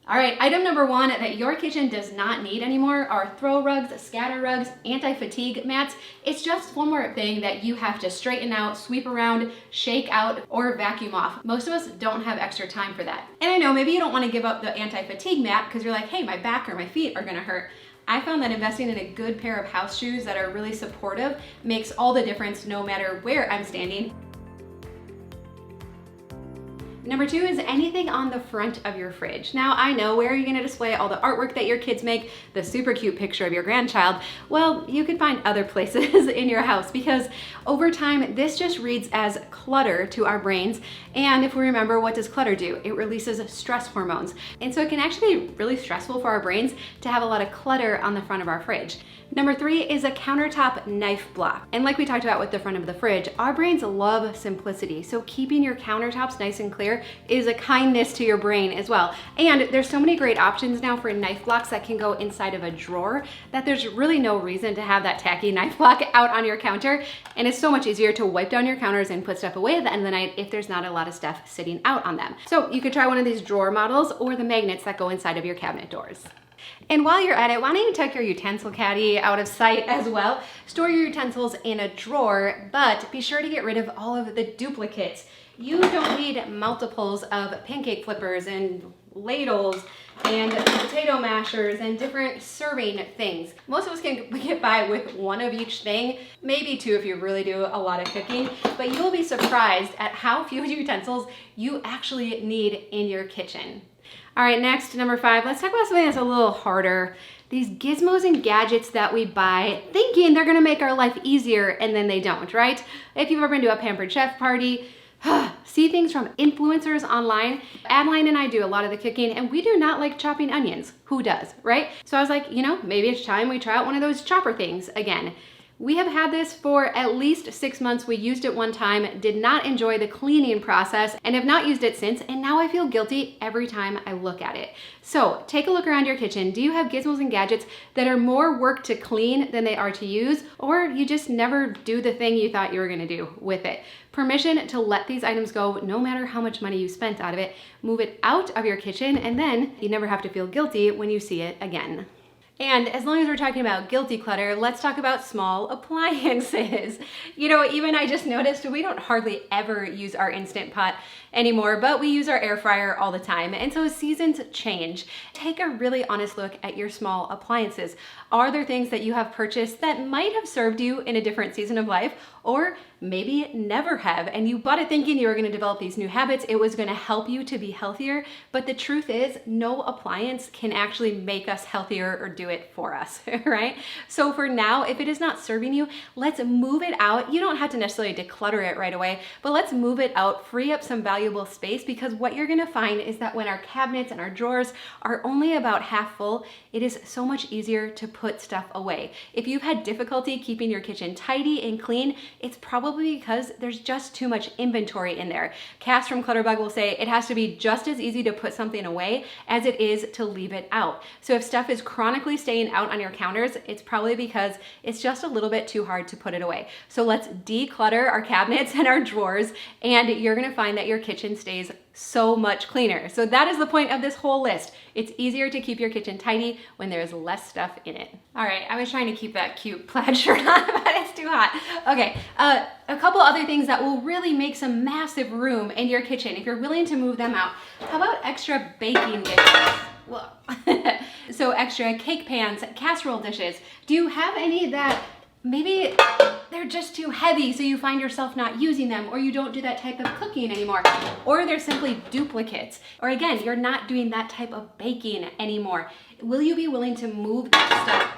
All right, item number one that your kitchen does not need anymore are throw rugs, scatter rugs, anti-fatigue mats. It's just one more thing that you have to straighten out, sweep around, shake out, or vacuum off. Most of us don't have extra time for that. And I know maybe you don't want to give up the anti-fatigue mat because you're like, hey, my back or my feet are gonna hurt. I found that investing in a good pair of house shoes that are really supportive makes all the difference no matter where I'm standing. Number two is anything on the front of your fridge. Now I know, where are you gonna display all the artwork that your kids make, the super cute picture of your grandchild? Well, you could find other places in your house because over time, this just reads as clutter to our brains. And if we remember, what does clutter do? It releases stress hormones. And so it can actually be really stressful for our brains to have a lot of clutter on the front of our fridge. Number three is a countertop knife block. And like we talked about with the front of the fridge, our brains love simplicity. So keeping your countertops nice and clear is a kindness to your brain as well. And there's so many great options now for knife blocks that can go inside of a drawer that there's really no reason to have that tacky knife block out on your counter. And it's so much easier to wipe down your counters and put stuff away at the end of the night if there's not a lot of stuff sitting out on them. So you could try one of these drawer models or the magnets that go inside of your cabinet doors. And while you're at it, why don't you tuck your utensil caddy out of sight as well? Store your utensils in a drawer, but be sure to get rid of all of the duplicates. You don't need multiples of pancake flippers and ladles and potato mashers and different serving things. Most of us can get by with one of each thing, maybe two if you really do a lot of cooking, but you'll be surprised at how few utensils you actually need in your kitchen. All right, next, number five, let's talk about something that's a little harder. These gizmos and gadgets that we buy thinking they're gonna make our life easier, and then they don't, right? If you've ever been to a Pampered Chef party, see things from influencers online. Adeline and I do a lot of the cooking, and we do not like chopping onions. Who does, right? So I was like, maybe it's time we try out one of those chopper things again. We have had this for at least 6 months. We used it one time, did not enjoy the cleaning process, and have not used it since, and now I feel guilty every time I look at it. So take a look around your kitchen. Do you have gizmos and gadgets that are more work to clean than they are to use, or you just never do the thing you thought you were gonna do with it? Permission to let these items go no matter how much money you spent out of it. Move it out of your kitchen, and then you never have to feel guilty when you see it again. And as long as we're talking about guilty clutter, let's talk about small appliances. Even I just noticed we don't hardly ever use our Instant Pot anymore, but we use our air fryer all the time. And so as seasons change, take a really honest look at your small appliances. Are there things that you have purchased that might have served you in a different season of life, or maybe never have, and you bought it thinking you were gonna develop these new habits, it was gonna help you to be healthier, but the truth is no appliance can actually make us healthier or do it for us, right? So for now, if it is not serving you, let's move it out. You don't have to necessarily declutter it right away, but let's move it out, free up some valuable space, because what you're gonna find is that when our cabinets and our drawers are only about half full, it is so much easier to put stuff away. If you've had difficulty keeping your kitchen tidy and clean, it's probably because there's just too much inventory in there. Cass from Clutterbug will say it has to be just as easy to put something away as it is to leave it out. So if stuff is chronically staying out on your counters, it's probably because it's just a little bit too hard to put it away. So let's declutter our cabinets and our drawers, and you're gonna find that your kitchen stays so much cleaner. So that is the point of this whole list. It's easier to keep your kitchen tidy when there's less stuff in it. All right, I was trying to keep that cute plaid shirt on, but it's too hot. Okay, a couple other things that will really make some massive room in your kitchen if you're willing to move them out. How about extra baking dishes? Well, so extra cake pans, casserole dishes. Do you have any that maybe they're just too heavy, so you find yourself not using them, or you don't do that type of cooking anymore, or they're simply duplicates, or again, you're not doing that type of baking anymore? Will you be willing to move that stuff?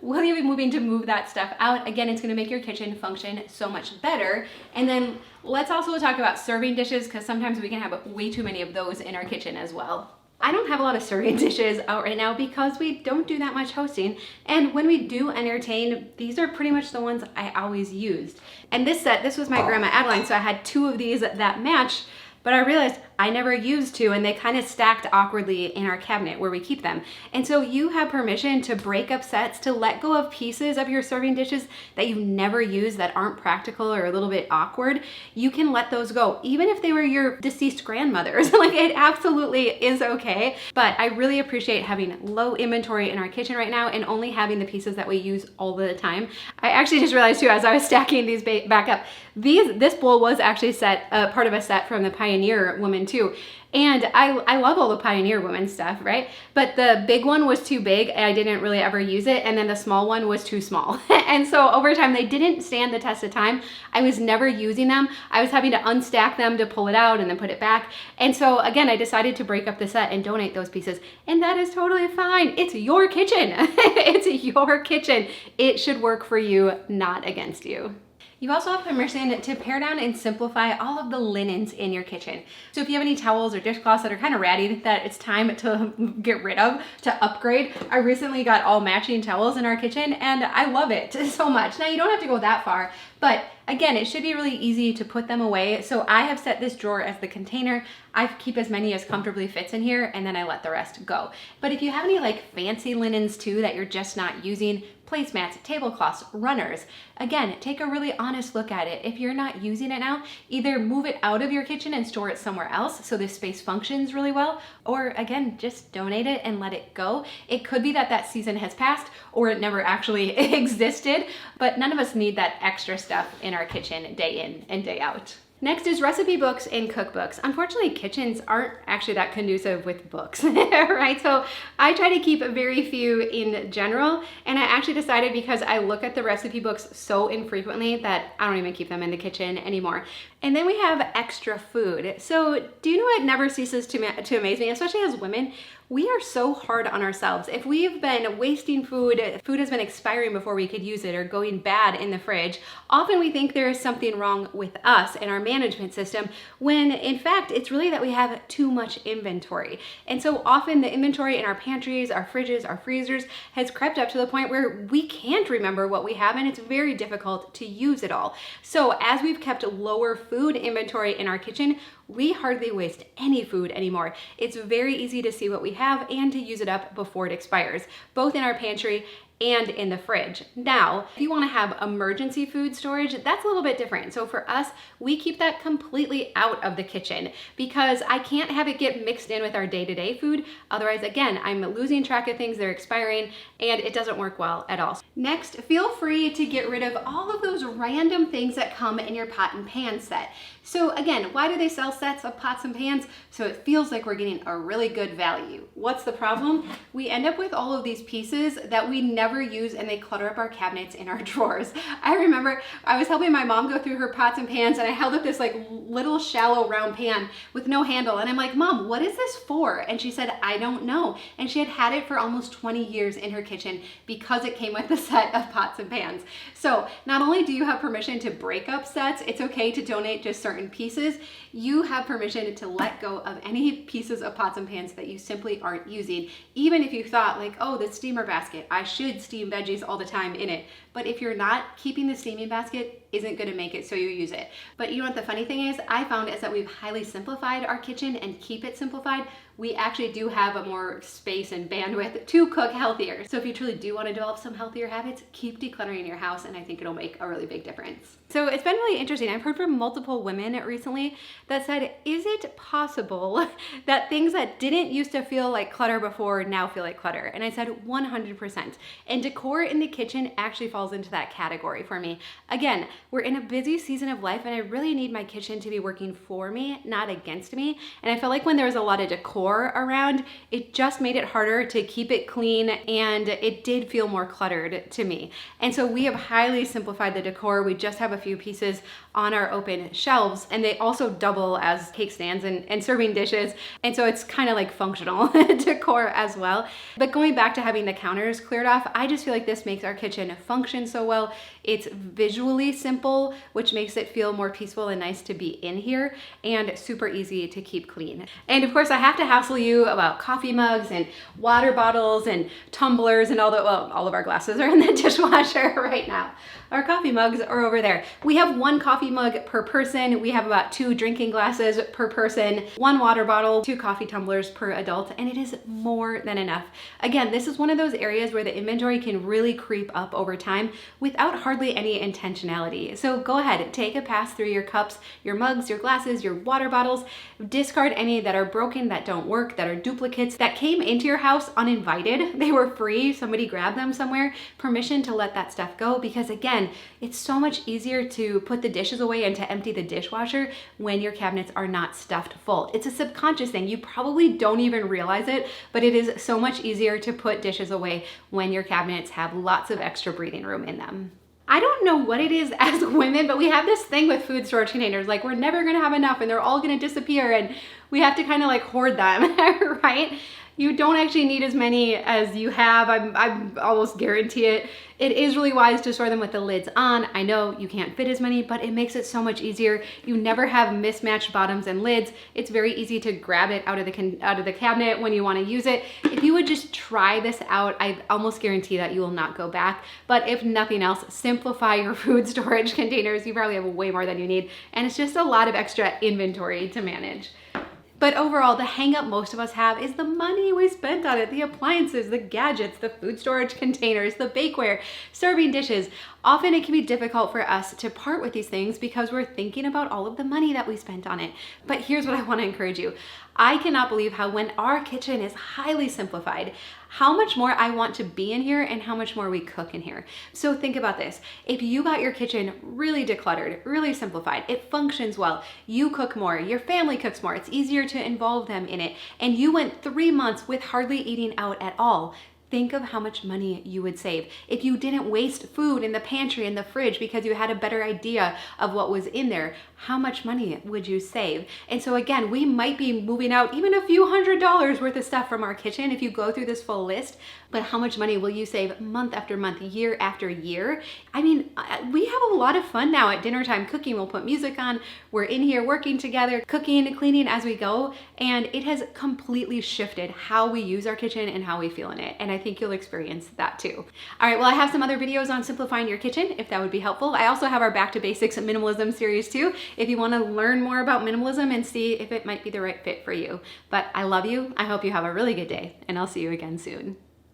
Will you be moving to move that stuff out? Again, it's gonna make your kitchen function so much better. And then let's also talk about serving dishes, because sometimes we can have way too many of those in our kitchen as well. I don't have a lot of serving dishes out right now because we don't do that much hosting. And when we do entertain, these are pretty much the ones I always used. And this set, this was my grandma Adeline, so I had 2 of these that match, but I realized I never used to, and they kind of stacked awkwardly in our cabinet where we keep them. And so you have permission to break up sets, to let go of pieces of your serving dishes that you never use, that aren't practical or a little bit awkward. You can let those go, even if they were your deceased grandmother's. Like, it absolutely is okay. But I really appreciate having low inventory in our kitchen right now and only having the pieces that we use all the time. I actually just realized too, as I was stacking these back up, this bowl was actually part of a set from the Pioneer woman too. And I love all the Pioneer woman stuff, right? But the big one was too big and I didn't really ever use it. And then the small one was too small. And so over time, they didn't stand the test of time. I was never using them. I was having to unstack them to pull it out and then put it back. And so again, I decided to break up the set and donate those pieces. And that is totally fine. It's your kitchen. It's your kitchen. It should work for you, not against you. You also have permission to pare down and simplify all of the linens in your kitchen. So if you have any towels or dishcloths that are kind of ratty that it's time to get rid of, to upgrade, I recently got all matching towels in our kitchen and I love it so much. Now you don't have to go that far, but again, it should be really easy to put them away. So I have set this drawer as the container. I keep as many as comfortably fits in here and then I let the rest go. But if you have any like fancy linens too that you're just not using, placemats, tablecloths, runners, again, take a really honest look at it. If you're not using it now, either move it out of your kitchen and store it somewhere else so this space functions really well, or again, just donate it and let it go. It could be that that season has passed or it never actually existed, but none of us need that extra stuff in our kitchen day in and day out. Next is recipe books and cookbooks. Unfortunately, kitchens aren't actually that conducive with books, right? So I try to keep very few in general, and I actually decided because I look at the recipe books so infrequently that I don't even keep them in the kitchen anymore. And then we have extra food. So do you know what never ceases to amaze me, especially as women? We are so hard on ourselves. If we've been wasting food has been expiring before we could use it or going bad in the fridge, often we think there is something wrong with us and our management system, when in fact, it's really that we have too much inventory. And so often the inventory in our pantries, our fridges, our freezers has crept up to the point where we can't remember what we have and it's very difficult to use it all. So as we've kept lower food inventory in our kitchen, we hardly waste any food anymore. It's very easy to see what we have and to use it up before it expires, both in our pantry and in the fridge. Now, if you want to have emergency food storage, that's a little bit different. So for us, we keep that completely out of the kitchen because I can't have it get mixed in with our day-to-day food. Otherwise, again, I'm losing track of things, they're expiring, and it doesn't work well at all. Next, feel free to get rid of all of those random things that come in your pot and pan set. So again, why do they sell sets of pots and pans? So it feels like we're getting a really good value. What's the problem? We end up with all of these pieces that we never use and they clutter up our cabinets in our drawers. I remember I was helping my mom go through her pots and pans and I held up this like little shallow round pan with no handle and I'm like, Mom, what is this for? And she said, I don't know. And she had it for almost 20 years in her kitchen because it came with the set of pots and pans. So not only do you have permission to break up sets, it's okay to donate just certain pieces, you have permission to let go of any pieces of pots and pans that you simply aren't using, even if you thought like, oh, the steamer basket, I should steam veggies all the time in it. But if you're not, keeping the steaming basket isn't gonna make it so you use it. But you know what the funny thing is? I found is that we've highly simplified our kitchen and keep it simplified. We actually do have a more space and bandwidth to cook healthier. So if you truly do want to develop some healthier habits, keep decluttering your house and I think it'll make a really big difference. So it's been really interesting. I've heard from multiple women recently that said, is it possible that things that didn't used to feel like clutter before now feel like clutter? And I said 100%. And decor in the kitchen actually falls into that category for me. Again, we're in a busy season of life and I really need my kitchen to be working for me, not against me. And I felt like when there was a lot of decor around, it just made it harder to keep it clean and it did feel more cluttered to me. And so we have highly simplified the decor. We just have a few pieces on our open shelves and they also double as cake stands and serving dishes. And so it's kind of like functional decor as well. But going back to having the counters cleared off, I just feel like this makes our kitchen function so well. It's visually simple, which makes it feel more peaceful and nice to be in here and super easy to keep clean. And of course I have to hassle you about coffee mugs and water bottles and tumblers and all of our glasses are in the dishwasher right now. Our coffee mugs are over there. We have 1 coffee mug per person. We have about 2 drinking glasses per person, 1 water bottle, 2 coffee tumblers per adult, and it is more than enough. Again, this is one of those areas where the inventory can really creep up over time without hardly any intentionality. So go ahead, take a pass through your cups, your mugs, your glasses, your water bottles, discard any that are broken, that don't work, that are duplicates, that came into your house uninvited. They were free, somebody grabbed them somewhere. Permission to let that stuff go, because again, it's so much easier to put the dishes away and to empty the dishwasher when your cabinets are not stuffed full. It's a subconscious thing. You probably don't even realize it, but it is so much easier to put dishes away when your cabinets have lots of extra breathing room in them. I don't know what it is as women, but we have this thing with food storage containers, like we're never gonna have enough and they're all gonna disappear and we have to kind of like hoard them, right? You don't actually need as many as you have. I almost guarantee it. It is really wise to store them with the lids on. I know you can't fit as many, but it makes it so much easier. You never have mismatched bottoms and lids. It's very easy to grab it out of the cabinet when you want to use it. If you would just try this out, I almost guarantee that you will not go back. But if nothing else, simplify your food storage containers. You probably have way more than you need, and it's just a lot of extra inventory to manage. But overall, the hang up most of us have is the money we spent on it, the appliances, the gadgets, the food storage containers, the bakeware, serving dishes. Often it can be difficult for us to part with these things because we're thinking about all of the money that we spent on it. But here's what I want to encourage you. I cannot believe how when our kitchen is highly simplified, how much more I want to be in here and how much more we cook in here. So think about this. If you got your kitchen really decluttered, really simplified, it functions well, you cook more, your family cooks more, it's easier to involve them in it, and you went 3 months with hardly eating out at all, think of how much money you would save. If you didn't waste food in the pantry and the fridge because you had a better idea of what was in there, how much money would you save? And so again, we might be moving out even a few $100s worth of stuff from our kitchen if you go through this full list, but how much money will you save month after month, year after year? I mean, we have a lot of fun now at dinner time cooking. We'll put music on, we're in here working together, cooking and cleaning as we go, and it has completely shifted how we use our kitchen and how we feel in it. And I think you'll experience that too. All right, well, I have some other videos on simplifying your kitchen if that would be helpful. I also have our Back to Basics minimalism series too, if you want to learn more about minimalism and see if it might be the right fit for you. But I love you. I hope you have a really good day, and I'll see you again soon.